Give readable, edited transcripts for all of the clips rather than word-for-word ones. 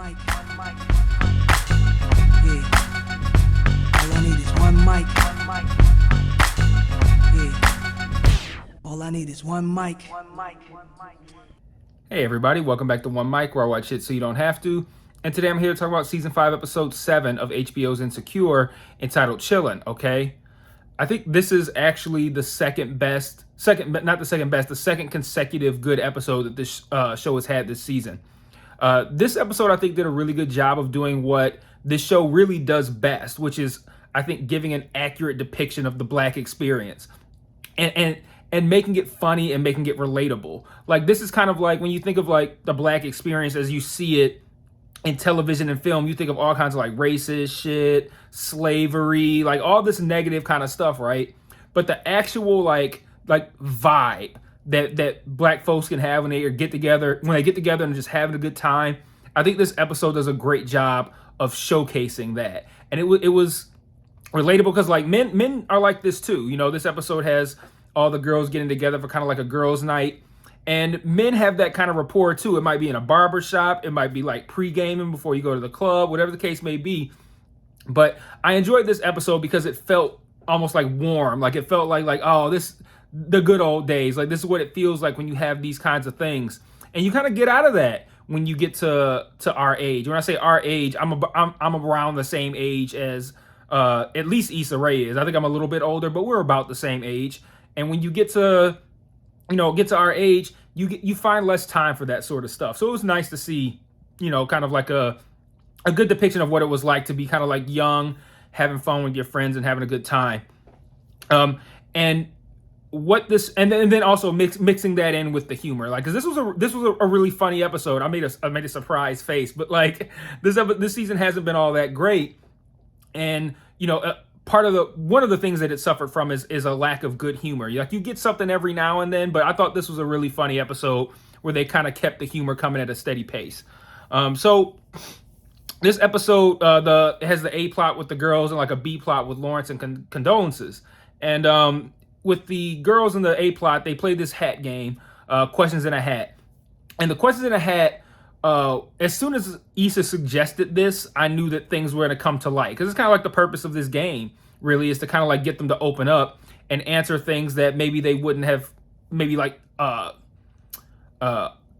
mic. Yeah. All I need is one mic. Yeah. All I need is one mic. Hey everybody, welcome back to One Mic, where I watch shit so you don't have to. And today I'm here to talk about season 5, episode 7 of HBO's Insecure, entitled Chillin, okay? I think this is actually the second consecutive good episode that this show has had this season. This episode, I think, did a really good job of doing what this show really does best, which is, I think, giving an accurate depiction of the Black experience. And making it funny and making it relatable. Like, this is kind of like when you think of like the Black experience as you see it in television and film, you think of all kinds of like racist shit, slavery, like all this negative kind of stuff, right? But the actual like vibe that Black folks can have when they get together and just having a good time, I think this episode does a great job of showcasing that. And it was relatable because like men are like this too. You know, this episode has all the girls getting together for kind of like a girls' night. And men have that kind of rapport too. It might be in a barber shop. It might be like pre-gaming before you go to the club, whatever the case may be. But I enjoyed this episode because it felt almost like warm. Like it felt like oh, the good old days. Like this is what it feels like when you have these kinds of things. And you kind of get out of that when you get to our age. When I say our age, I'm around the same age as at least Issa Rae is. I think I'm a little bit older, but we're about the same age. And when you get to our age, you find less time for that sort of stuff. So it was nice to see, kind of like a good depiction of what it was like to be kind of like young, having fun with your friends and having a good time. And then also mixing that in with the humor, like, because this was a really funny episode. I made a surprise face, but like this season hasn't been all that great, and one of the things that it suffered from is a lack of good humor. Like, you get something every now and then, but I thought this was a really funny episode where they kind of kept the humor coming at a steady pace. So this episode has the A plot with the girls and like a B plot with Lawrence and condolences. And with the girls in the A plot, they played this hat game, questions in a hat. And the questions in a hat, as soon as Issa suggested this, I knew that things were going to come to light, because it's kind of like the purpose of this game really is to kind of like get them to open up and answer things that maybe they wouldn't have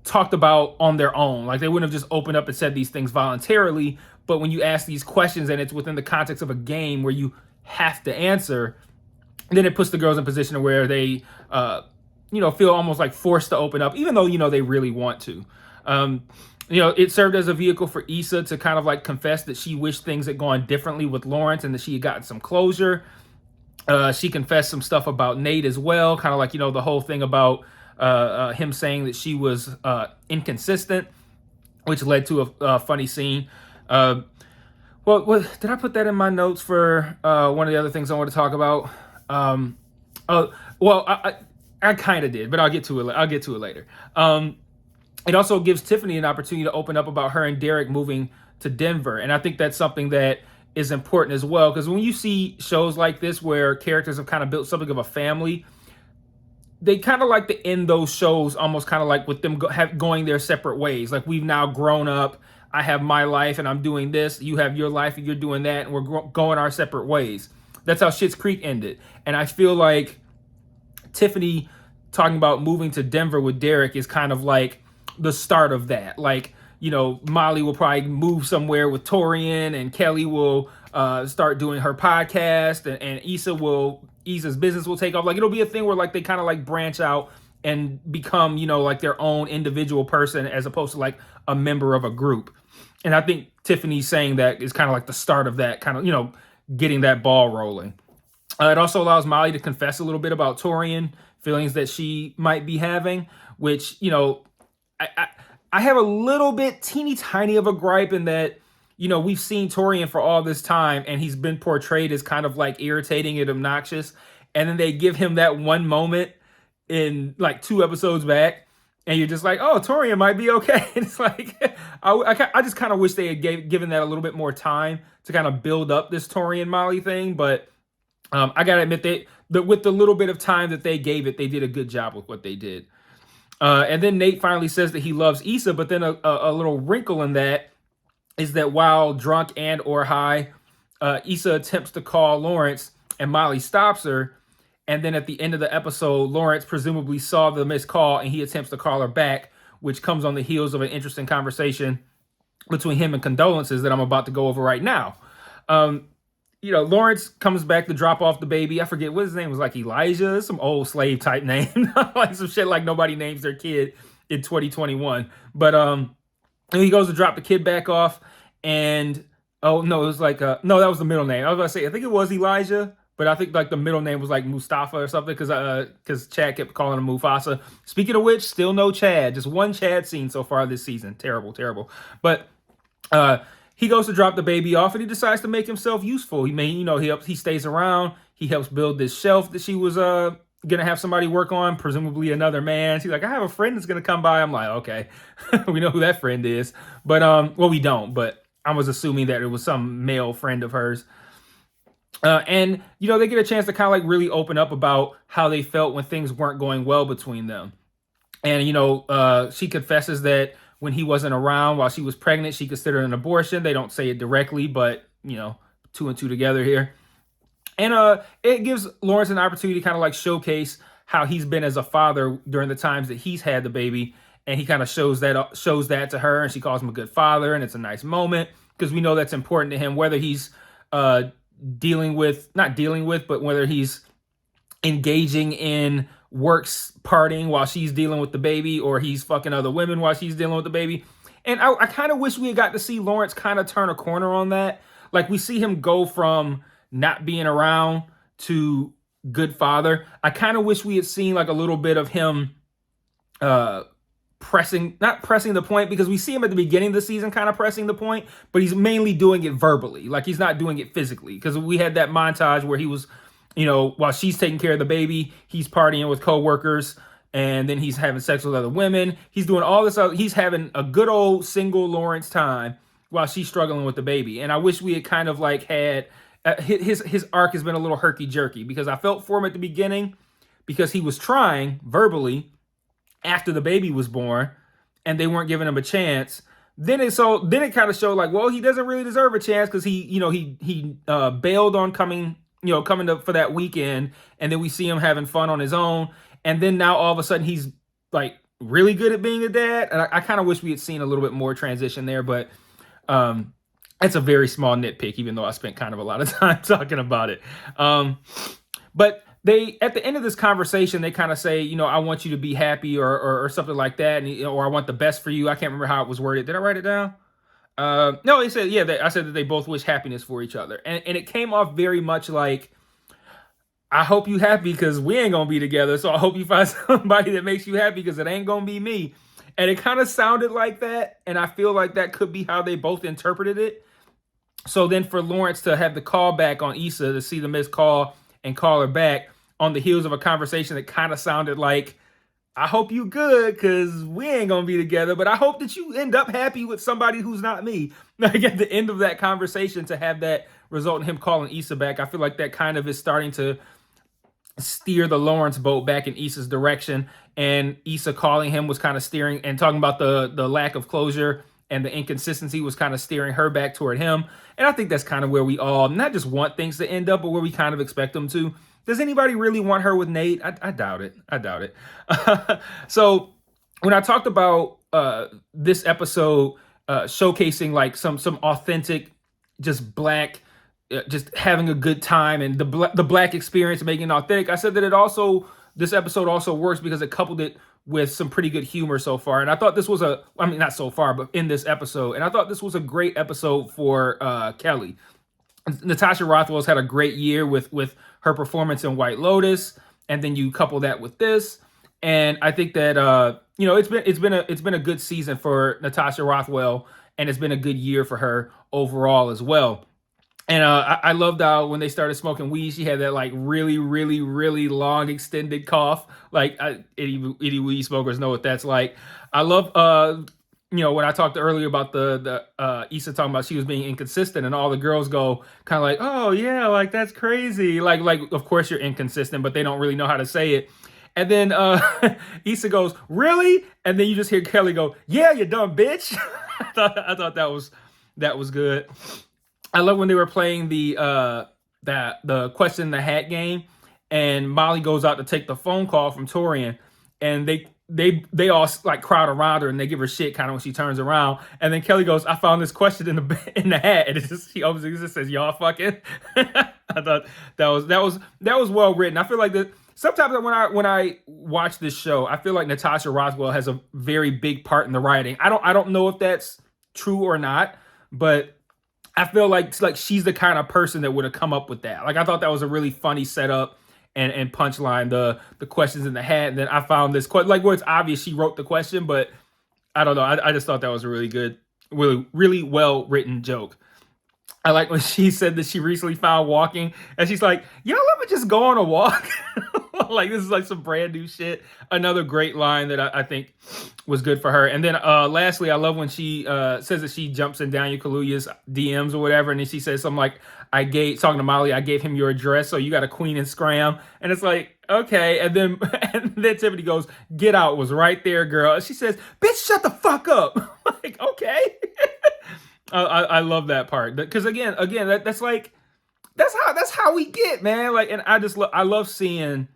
talked about on their own. Like, they wouldn't have just opened up and said these things voluntarily, but when you ask these questions and it's within the context of a game where you have to answer, then it puts the girls in a position where they feel almost like forced to open up, even though they really want to. It served as a vehicle for Issa to kind of like confess that she wished things had gone differently with Lawrence and that she had gotten some closure. She confessed some stuff about Nate as well, kind of like, the whole thing about him saying that she was inconsistent, which led to a funny scene. Well, did I put that in my notes for one of the other things I want to talk about? I kind of did, but I'll get to it later. It also gives Tiffany an opportunity to open up about her and Derek moving to Denver. And I think that's something that is important as well, because when you see shows like this where characters have kind of built something of a family, they kind of like to end those shows almost kind of like with them going their separate ways. Like, we've now grown up. I have my life and I'm doing this. You have your life and you're doing that. And we're going our separate ways. That's how Schitt's Creek ended. And I feel like Tiffany talking about moving to Denver with Derek is kind of like the start of that. Like, Molly will probably move somewhere with Torian, and Kelly will start doing her podcast, and Issa's business will take off. Like, it'll be a thing where like they kind of like branch out and become, like their own individual person as opposed to like a member of a group. And I think Tiffany saying that is kind of like the start of that kind of, getting that ball rolling. It also allows Molly to confess a little bit about Torian, feelings that she might be having, which, I have a little bit teeny tiny of a gripe in that, we've seen Torian for all this time and he's been portrayed as kind of like irritating and obnoxious. And then they give him that one moment in like 2 episodes back and you're just like, oh, Torian might be okay. And it's like, I just kind of wish they had given that a little bit more time to kind of build up this Torian Molly thing. But I got to admit that with the little bit of time that they gave it, they did a good job with what they did. And then Nate finally says that he loves Issa, but then a little wrinkle in that is that while drunk and or high, Issa attempts to call Lawrence and Molly stops her. And then at the end of the episode, Lawrence presumably saw the missed call and he attempts to call her back, which comes on the heels of an interesting conversation between him and Condolences that I'm about to go over right now. Lawrence comes back to drop off the baby. I forget what his name was, like Elijah, some old slave type name, like some shit like nobody names their kid in 2021. But he goes to drop the kid back off, and oh no, it was like no, that was the middle name. I was about to say I think it was Elijah, but I think like the middle name was like Mustafa or something because Chad kept calling him Mufasa. Speaking of which, still no Chad, just one Chad scene so far this season. Terrible, terrible. But he goes to drop the baby off, and he decides to make himself useful. He stays around. He helps build this shelf that she was gonna have somebody work on, presumably another man. She's like, I have a friend that's gonna come by. I'm like, okay, we know who that friend is, but well, we don't. But I was assuming that it was some male friend of hers. And they get a chance to kind of like really open up about how they felt when things weren't going well between them. And she confesses that when he wasn't around while she was pregnant, she considered an abortion. They don't say it directly, but two and two together here. And it gives Lawrence an opportunity to kind of like showcase how he's been as a father during the times that he's had the baby. And he kind of shows that to her, and she calls him a good father, and it's a nice moment because we know that's important to him, whether he's not dealing with, but whether he's engaging in works partying while she's dealing with the baby, or he's fucking other women while she's dealing with the baby. And I kind of wish we had got to see Lawrence kind of turn a corner on that. Like we see him go from not being around to good father. I kind of wish we had seen like a little bit of him not pressing the point, because we see him at the beginning of the season kind of pressing the point, but he's mainly doing it verbally. Like he's not doing it physically, because we had that montage where he was, while she's taking care of the baby, he's partying with coworkers, and then he's having sex with other women. He's doing all this. He's having a good old single Lawrence time while she's struggling with the baby. And I wish we had kind of like had his arc has been a little herky jerky, because I felt for him at the beginning because he was trying verbally after the baby was born and they weren't giving him a chance. Then it kind of showed like, well, he doesn't really deserve a chance because he bailed on coming for that weekend, and then we see him having fun on his own, and then now all of a sudden he's like really good at being a dad. And I kind of wish we had seen a little bit more transition there, but it's a very small nitpick, even though I spent kind of a lot of time talking about it. But they, at the end of this conversation, they kind of say, I want you to be happy or something like that. And, or I want the best for you. I can't remember how it was worded. Did I write it down? No, they said, I said that they both wish happiness for each other. And it came off very much like, I hope you happy because we ain't going to be together. So I hope you find somebody that makes you happy because it ain't going to be me. And it kind of sounded like that. And I feel like that could be how they both interpreted it. So then for Lawrence to have the call back on Issa, to see the missed call and call her back on the heels of a conversation that kind of sounded like, I hope you good because we ain't going to be together, but I hope that you end up happy with somebody who's not me. Like at the end of that conversation, to have that result in him calling Issa back, I feel like that kind of is starting to steer the Lawrence boat back in Issa's direction. And Issa calling him was kind of steering and talking about the lack of closure and the inconsistency was kind of steering her back toward him. And I think that's kind of where we all not just want things to end up, but where we kind of expect them to. Does anybody really want her with Nate? I doubt it. I doubt it. So when I talked about this episode showcasing like some authentic, just black, just having a good time and the black experience making it authentic, I said that this episode also works because it coupled it with some pretty good humor so far. And I thought this was not so far, but in this episode. And I thought this was a great episode for Kelly. Natasha Rothwell's had a great year with her performance in White Lotus, and then you couple that with this, and I think that it's been a good season for Natasha Rothwell, and it's been a good year for her overall as well. And I loved how when they started smoking weed, she had that like really, really, really long extended cough. Like any weed smokers know what that's like. I love when I talked earlier about the Issa talking about she was being inconsistent, and all the girls go kind of like, oh yeah, like that's crazy. Like of course you're inconsistent, but they don't really know how to say it. And then Issa goes, really? And then you just hear Kelly go, yeah, you dumb bitch. I thought that That was good. I love when they were playing the question in the hat game, and Molly goes out to take the phone call from Torian, and they all like crowd around her and they give her shit kind of when she turns around, and then Kelly goes, "I found this question in the hat," and she obviously just says, "Y'all fucking." I thought that was well written. I feel like that sometimes when I watch this show, I feel like Natasha Rothwell has a very big part in the writing. I don't know if that's true or not, but I feel like she's the kind of person that would have come up with that. Like I thought that was a really funny setup and punchline. The questions in the hat, and then I found this like where it's obvious she wrote the question, but I don't know. I just thought that was a really good, really well written joke. I like when she said that she recently found walking, and she's like, "Yo, let me just go on a walk." Like this is like some brand new shit. Another great line that I think was good for her. And then lastly, I love when she says that she jumps in Daniel Kaluuya's DMs or whatever, and then she says something like, talking to Molly, "I gave him your address, so you got a queen and scram." And it's like, okay. And then Tiffany goes, "Get out was right there, girl." And she says, "Bitch, shut the fuck up." Like, okay. I love that part because again that's how we get, man. Like, and I love seeing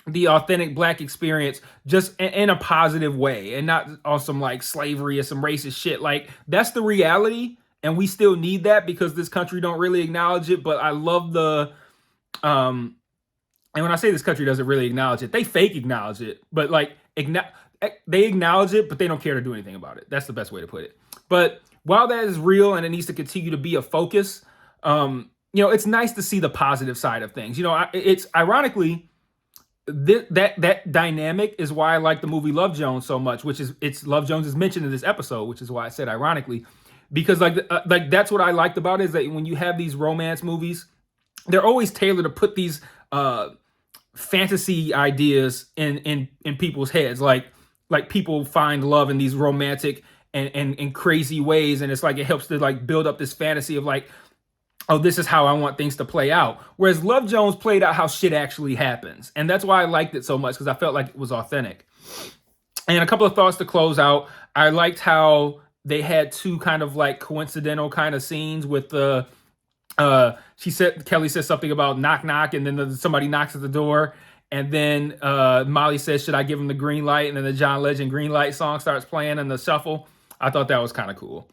the authentic Black experience just in a positive way and not on some like slavery or some racist shit. Like that's the reality, and we still need that because this country don't really acknowledge it. But I love and when I say this country doesn't really acknowledge it, they fake acknowledge it, but like they acknowledge it, but they don't care to do anything about it. That's the best way to put it. But while that is real and it needs to continue to be a focus, it's nice to see the positive side of things. It's ironically that dynamic is why I like the movie Love Jones so much, which is Love Jones is mentioned in this episode, which is why I said ironically, because like that's what I liked about it, is that when you have these romance movies, they're always tailored to put these fantasy ideas in people's heads, like people find love in these romantic and crazy ways, and it's like it helps to like build up this fantasy of like, oh, this is how I want things to play out. Whereas Love Jones played out how shit actually happens, and that's why I liked it so much, because I felt like it was authentic. And a couple of thoughts to close out. I liked how they had two kind of like coincidental kind of scenes with the Kelly says something about knock knock, and then somebody knocks at the door. And then Molly says, "Should I give him the green light?" And then the John Legend Green Light song starts playing in the shuffle. I thought that was kind of cool.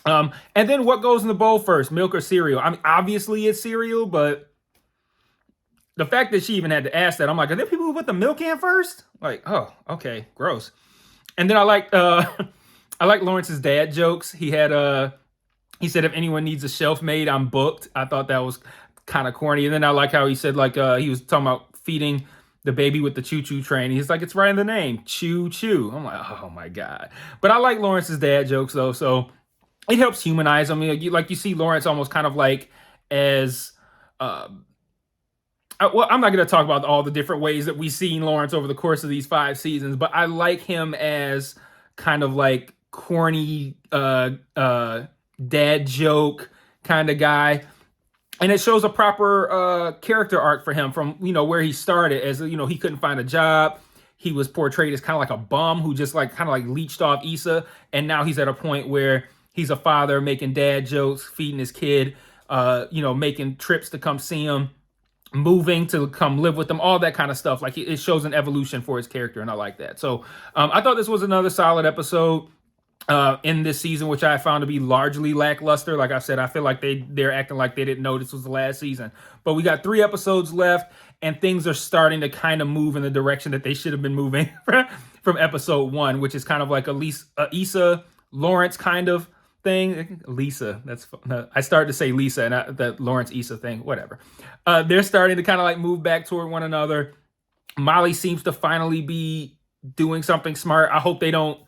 And then what goes in the bowl first, milk or cereal? I mean, obviously it's cereal, but the fact that she even had to ask that, I'm like, are there people who put the milk in first? Like, oh, okay, gross. And then I like Lawrence's dad jokes. He said, "If anyone needs a shelf made, I'm booked." I thought that was kind of corny. And then I like how he said like he was talking about feeding the baby with the choo-choo train. He's like, "It's right in the name, choo-choo." I'm like, oh my God. But I like Lawrence's dad jokes though, so it helps humanize him. You see Lawrence almost kind of like as I'm not going to talk about all the different ways that we've seen Lawrence over the course of these 5 seasons, but I like him as kind of like corny dad joke kind of guy. And it shows a proper character arc for him from, where he started as, he couldn't find a job. He was portrayed as kind of like a bum who just like kind of like leeched off Issa. And now he's at a point where he's a father making dad jokes, feeding his kid, making trips to come see him, moving to come live with them, all that kind of stuff. Like it shows an evolution for his character. And I like that. So I thought this was another solid episode in this season, which I found to be largely lackluster. Like I said, I feel like they're acting like they didn't know this was the last season. But we got 3 episodes left, and things are starting to kind of move in the direction that they should have been moving from episode 1, which is kind of like a Issa Lawrence kind of thing. Lisa, I started to say Lisa and that Lawrence Issa thing, whatever. They're starting to kind of like move back toward one another. Molly seems to finally be doing something smart. I hope they don't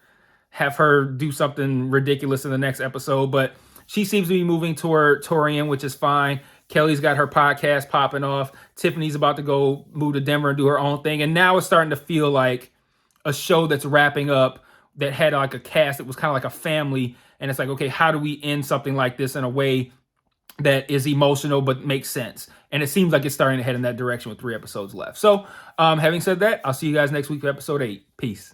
have her do something ridiculous in the next episode, but she seems to be moving toward Torian, which is fine. Kelly's got her podcast popping off. Tiffany's about to go move to Denver and do her own thing. And now it's starting to feel like a show that's wrapping up that had like a cast that was kind of like a family. And it's like, okay, how do we end something like this in a way that is emotional but makes sense? And it seems like it's starting to head in that direction with 3 episodes left. So having said that, I'll see you guys next week for episode 8. Peace.